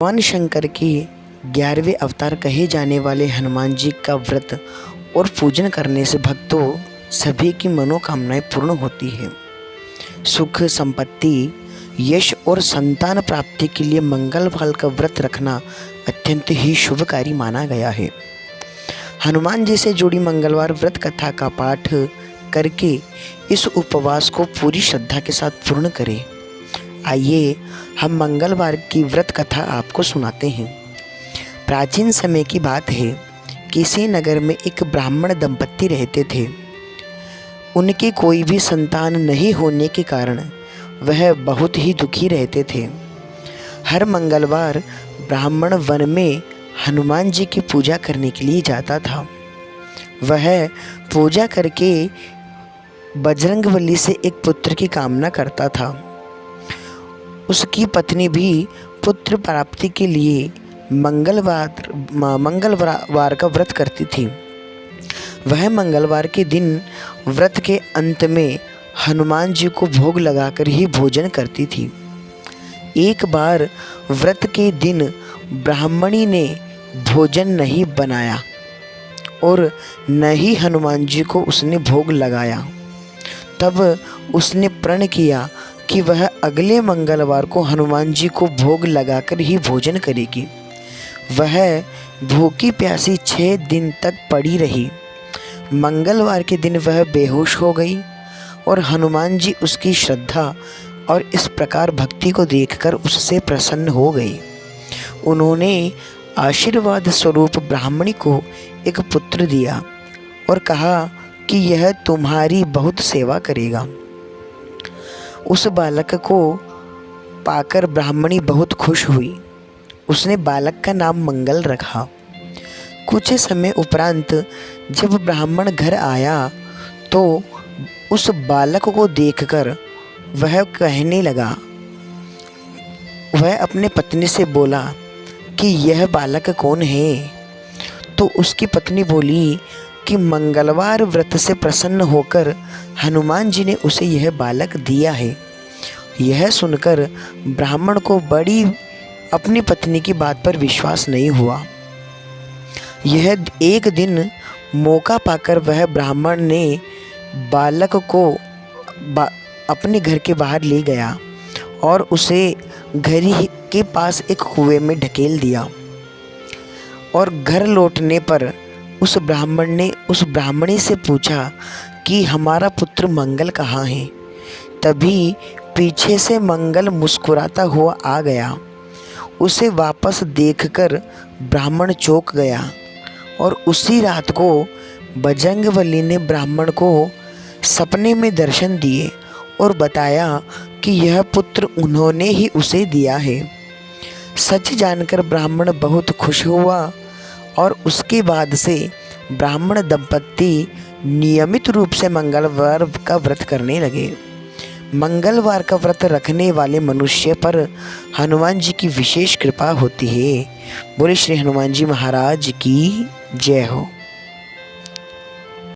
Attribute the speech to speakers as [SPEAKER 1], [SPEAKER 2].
[SPEAKER 1] भगवान शंकर के 11वें अवतार कहे जाने वाले हनुमान जी का व्रत और पूजन करने से भक्तों सभी की मनोकामनाएं पूर्ण होती है। सुख, संपत्ति, यश और संतान प्राप्ति के लिए मंगलवार का व्रत रखना अत्यंत ही शुभकारी माना गया है। हनुमान जी से जुड़ी मंगलवार व्रत कथा का पाठ करके इस उपवास को पूरी श्रद्धा के साथ पूर्ण करें। आइए हम मंगलवार की व्रत कथा आपको सुनाते हैं। प्राचीन समय की बात है, किसी नगर में एक ब्राह्मण दंपत्ति रहते थे। उनके कोई भी संतान नहीं होने के कारण वह बहुत ही दुखी रहते थे। हर मंगलवार ब्राह्मण वन में हनुमान जी की पूजा करने के लिए जाता था। वह पूजा करके बजरंगबली से एक पुत्र की कामना करता था। उसकी पत्नी भी पुत्र प्राप्ति के लिए मंगलवार का व्रत करती थी। वह मंगलवार के दिन व्रत के अंत में हनुमान जी को भोग लगाकर ही भोजन करती थी। एक बार व्रत के दिन ब्राह्मणी ने भोजन नहीं बनाया और न ही हनुमान जी को उसने भोग लगाया। तब उसने प्रण किया कि वह अगले मंगलवार को हनुमान जी को भोग लगाकर ही भोजन करेगी। वह भूखी प्यासी 6 दिन तक पड़ी रही। मंगलवार के दिन वह बेहोश हो गई और हनुमान जी उसकी श्रद्धा और इस प्रकार भक्ति को देखकर उससे प्रसन्न हो गई। उन्होंने आशीर्वाद स्वरूप ब्राह्मणी को एक पुत्र दिया और कहा कि यह तुम्हारी बहुत सेवा करेगा। उस बालक को पाकर ब्राह्मणी बहुत खुश हुई। उसने बालक का नाम मंगल रखा। कुछ समय उपरांत जब ब्राह्मण घर आया तो उस बालक को देखकर वह कहने लगा, वह अपने पत्नी से बोला कि यह बालक कौन है? तो उसकी पत्नी बोली कि मंगलवार व्रत से प्रसन्न होकर हनुमान जी ने उसे यह बालक दिया है। यह सुनकर ब्राह्मण को अपनी पत्नी की बात पर विश्वास नहीं हुआ। यह एक दिन मौका पाकर वह ब्राह्मण ने बालक को अपने घर के बाहर ले गया और उसे घर ही के पास एक कुएं में ढकेल दिया। और घर लौटने पर उस ब्राह्मण ने उस ब्राह्मणी से पूछा कि हमारा पुत्र मंगल कहाँ है? तभी पीछे से मंगल मुस्कुराता हुआ आ गया। उसे वापस देखकर ब्राह्मण चौंक गया और उसी रात को बजरंगबली ने ब्राह्मण को सपने में दर्शन दिए और बताया कि यह पुत्र उन्होंने ही उसे दिया है। सच जानकर ब्राह्मण बहुत खुश हुआ और उसके बाद से ब्राह्मण दंपत्ति नियमित रूप से मंगलवार का व्रत करने लगे। मंगलवार का व्रत रखने वाले मनुष्य पर हनुमान जी की विशेष कृपा होती है। बोले श्री हनुमान जी महाराज की जय हो।